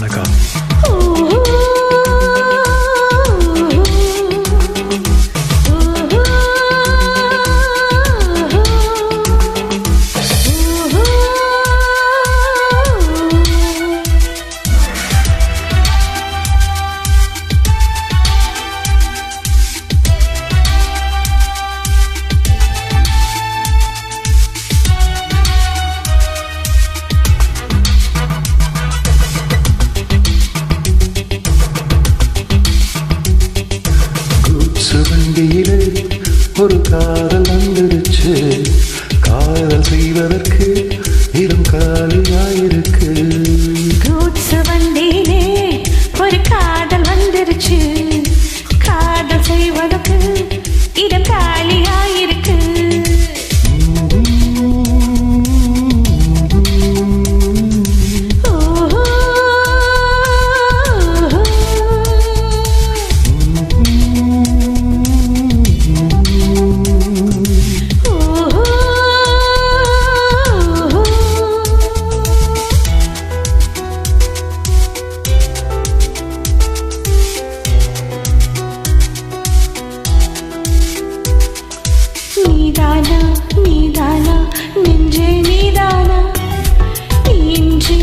வணக்கம். வண்டியிலே ஒரு காதல் வந்துருச்சு, காதல் செய்வதற்கு இடம் காலியாயிருக்கு. வண்டியிலே ஒரு காதல் வந்துருச்சு, காதல் செய்வதற்கு இடம் காலியாயிருக்கு. நீதானா நீதானா நெஞ்சே நீதானா, நீ இன்றி